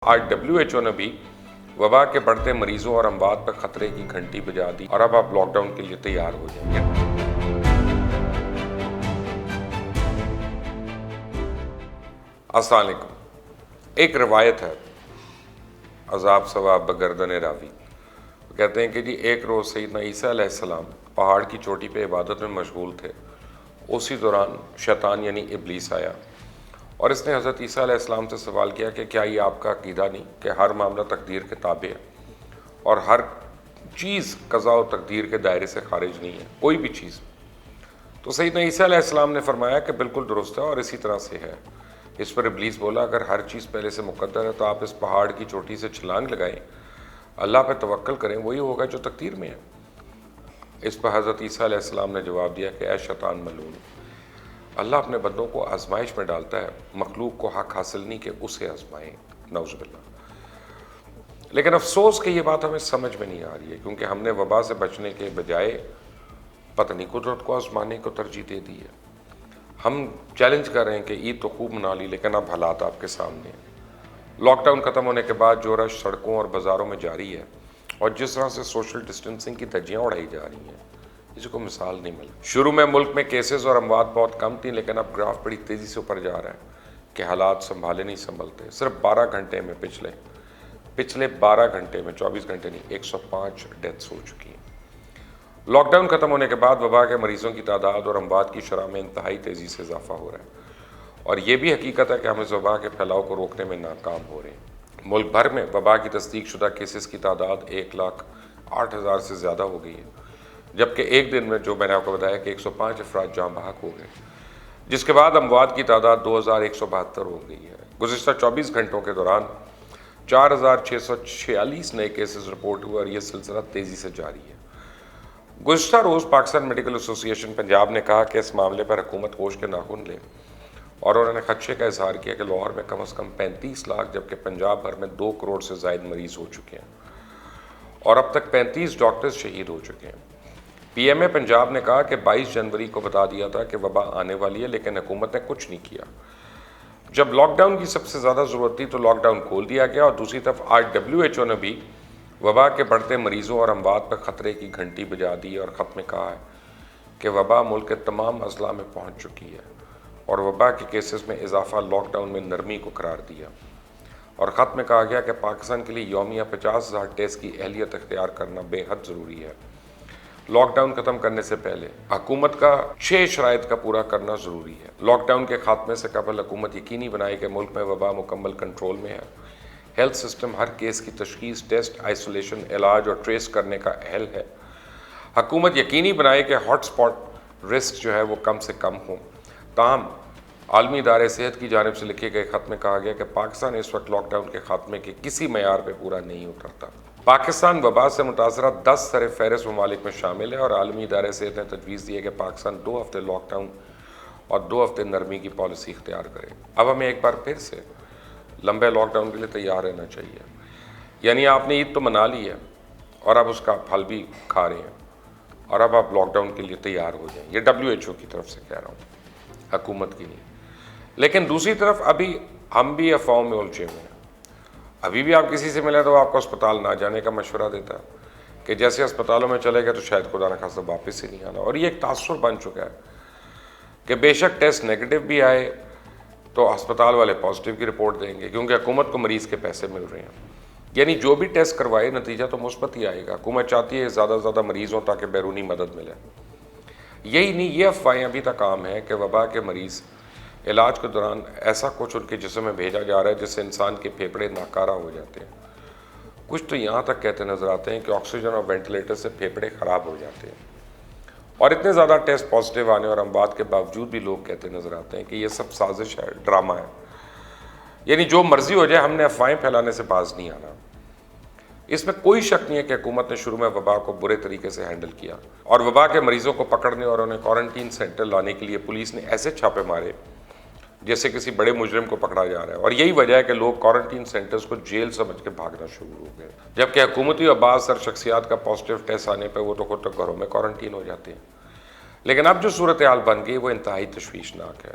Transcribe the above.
آج WHO نے بھی وبا کے بڑھتے مریضوں اور اموات پر خطرے کی گھنٹی بجا دی اور اب آپ لاک ڈاؤن کے لیے تیار ہو جائیں گے۔ السلام علیکم۔ ایک روایت ہے، عذاب ثواب بگردن راوی، کہتے ہیں کہ ایک روز سیدنا عیسیٰ علیہ السلام پہاڑ کی چوٹی پہ عبادت میں مشغول تھے۔ اسی دوران شیطان یعنی ابلیس آیا اور اس نے حضرت عیسیٰ علیہ السلام سے سوال کیا کہ کیا یہ آپ کا عقیدہ نہیں کہ ہر معاملہ تقدیر کے تابع ہے اور ہر چیز قضاء و تقدیر کے دائرے سے خارج نہیں ہے، کوئی بھی چیز۔ تو سیدنا عیسیٰ علیہ السلام نے فرمایا کہ بالکل درست ہے اور اسی طرح سے ہے۔ اس پر ابلیس بولا اگر ہر چیز پہلے سے مقدر ہے تو آپ اس پہاڑ کی چوٹی سے چھلانگ لگائیں، اللہ پہ توکل کریں، وہی ہوگا جو تقدیر میں ہے۔ اس پر حضرت عیسیٰ علیہ السلام نے جواب دیا کہ اے شیطان ملعون، اللہ اپنے بندوں کو آزمائش میں ڈالتا ہے، مخلوق کو حق حاصل نہیں کہ اسے آزمائیں، نعوذ باللہ۔ لیکن افسوس کہ یہ بات ہمیں سمجھ میں نہیں آ رہی ہے، کیونکہ ہم نے وبا سے بچنے کے بجائے پتہ نہیں قدرت کو آزمانے کو ترجیح دے دی ہے۔ ہم چیلنج کر رہے ہیں کہ عید تو خوب منا لی، لیکن اب حالات آپ کے سامنے ہیں۔ لاک ڈاؤن ختم ہونے کے بعد جو رش سڑکوں اور بازاروں میں جاری ہے اور جس طرح سے سوشل ڈسٹینسنگ کی دھجیاں اڑائی جا رہی ہیں، کسی کو مثال نہیں ملی۔ شروع میں ملک میں کیسز اور اموات بہت کم تھیں، لیکن اب گراف بڑی تیزی سے اوپر جا رہا ہے کہ حالات سنبھالے نہیں سنبھلتے۔ صرف 12 گھنٹے میں پچھلے 12 گھنٹے میں 24 گھنٹے نہیں 105 ڈیتھس ہو چکی ہیں۔ لاک ڈاؤن ختم ہونے کے بعد وبا کے مریضوں کی تعداد اور اموات کی شرح میں انتہائی تیزی سے اضافہ ہو رہا ہے، اور یہ بھی حقیقت ہے کہ ہم اس وبا کے پھیلاؤ کو روکنے میں ناکام ہو رہے ہیں۔ ملک بھر میں وبا کی تصدیق شدہ کیسز کی تعداد 1,08,000 سے زیادہ ہو گئی ہے، جبکہ ایک دن میں جو میں نے آپ کو بتایا کہ 105 افراد جاں بحق ہو گئے، جس کے بعد اموات کی تعداد 2,172 ہو گئی ہے۔ گزشتہ 24 گھنٹوں کے دوران 4,646 نئے کیسز رپورٹ ہوئے اور یہ سلسلہ تیزی سے جاری ہے۔ گزشتہ روز پاکستان میڈیکل ایسوسی ایشن پنجاب نے کہا کہ اس معاملے پر حکومت ہوش کے ناخن لے، اور انہوں نے خدشے کا اظہار کیا کہ لاہور میں کم از کم 35 لاکھ جبکہ پنجاب بھر میں 2 کروڑ سے زائد مریض ہو چکے ہیں اور اب تک 35 ڈاکٹرز شہید ہو چکے ہیں۔ پی ایم اے پنجاب نے کہا کہ 22 جنوری کو بتا دیا تھا کہ وبا آنے والی ہے، لیکن حکومت نے کچھ نہیں کیا۔ جب لاک ڈاؤن کی سب سے زیادہ ضرورت تھی تو لاک ڈاؤن کھول دیا گیا، اور دوسری طرف آج WHO نے بھی وبا کے بڑھتے مریضوں اور اموات پر خطرے کی گھنٹی بجا دی اور خط میں کہا ہے کہ وبا ملک کے تمام اضلاع میں پہنچ چکی ہے اور وبا کے کیسز میں اضافہ لاک ڈاؤن میں نرمی کو قرار دیا، اور خط میں کہا گیا کہ پاکستان کے لیے یومیہ 50,000 ٹیسٹ کی اہلیت اختیار کرنا بے حد ضروری ہے۔ لاک ڈاؤن ختم کرنے سے پہلے حکومت کا 6 شرائط کا پورا کرنا ضروری ہے۔ لاک ڈاؤن کے خاتمے سے قبل حکومت یقینی بنائے کہ ملک میں وبا مکمل کنٹرول میں ہے۔ ہیلتھ سسٹم ہر کیس کی تشخیص، ٹیسٹ، آئسولیشن، علاج اور ٹریس کرنے کا اہل ہے۔ حکومت یقینی بنائے کہ ہاٹ سپاٹ رسک جو ہے وہ کم سے کم ہوں۔ تاہم عالمی ادارے صحت کی جانب سے لکھے گئے خط میں کہا گیا کہ پاکستان اس وقت لاک ڈاؤن کے خاتمے کے کسی معیار پہ پورا نہیں اترتا۔ پاکستان وبا سے متاثرہ 10 سر فہرست ممالک میں شامل ہے، اور عالمی ادارے صحت نے تجویز دی ہے کہ پاکستان 2 ہفتے لاک ڈاؤن اور 2 ہفتے نرمی کی پالیسی اختیار کرے۔ اب ہمیں ایک بار پھر سے لمبے لاک ڈاؤن کے لیے تیار رہنا چاہیے۔ یعنی آپ نے عید تو منا لی ہے اور اب اس کا پھل بھی کھا رہے ہیں، اور اب آپ لاک ڈاؤن کے لیے تیار ہو جائیں۔ یہ WHO کی طرف سے کہہ رہا ہوں، حکومت کی نہیں۔ لیکن دوسری طرف ابھی ہم بھی افواہوں میں الجھے ہوئے ہیں۔ ابھی بھی آپ کسی سے ملیں تو آپ کو اسپتال نہ جانے کا مشورہ دیتا ہے کہ جیسے اسپتالوں میں چلے گئے تو شاید خدا نخواستہ واپس ہی نہیں آنا، اور یہ ایک تاثر بن چکا ہے کہ بے شک ٹیسٹ نیگیٹو بھی آئے تو ہسپتال والے پازیٹیو کی رپورٹ دیں گے، کیونکہ حکومت کو مریض کے پیسے مل رہے ہیں۔ یعنی جو بھی ٹیسٹ کروائے نتیجہ تو مثبت ہی آئے گا۔ حکومت چاہتی ہے زیادہ سے زیادہ مریض ہوں تاکہ بیرونی مدد ملے۔ یہی نہیں، یہ افواہیں ابھی تک عام ہیں کہ وبا کے مریض علاج کے دوران ایسا کچھ ان کے جسم میں بھیجا جا رہا ہے جس سے انسان کے پھیپھڑے ناکارہ ہو جاتے ہیں۔ کچھ تو یہاں تک کہتے نظر آتے ہیں کہ آکسیجن اور وینٹیلیٹر سے پھیپھڑے خراب ہو جاتے ہیں، اور اتنے زیادہ ٹیسٹ پازیٹیو آنے اور اموات کے باوجود بھی لوگ کہتے نظر آتے ہیں کہ یہ سب سازش ہے، ڈرامہ ہے۔ یعنی جو مرضی ہو جائے، ہم نے افواہیں پھیلانے سے باز نہیں آنا۔ اس میں کوئی شک نہیں ہے کہ حکومت نے شروع میں وبا کو برے طریقے سے ہینڈل کیا، اور وبا کے مریضوں کو پکڑنے اور انہیں کوارنٹین سینٹر لانے کے لیے پولیس نے ایسے چھاپے مارے جیسے کسی بڑے مجرم کو پکڑا جا رہا ہے، اور یہی وجہ ہے کہ لوگ کوارنٹین سینٹرز کو جیل سمجھ کے بھاگنا شروع ہو گئے، جبکہ حکومتی اور بعض سر شخصیات کا پازیٹیو ٹیسٹ آنے پہ وہ تو خود تک گھروں میں کوارنٹین ہو جاتے ہیں۔ لیکن اب جو صورتحال بن گئی وہ انتہائی تشویشناک ہے۔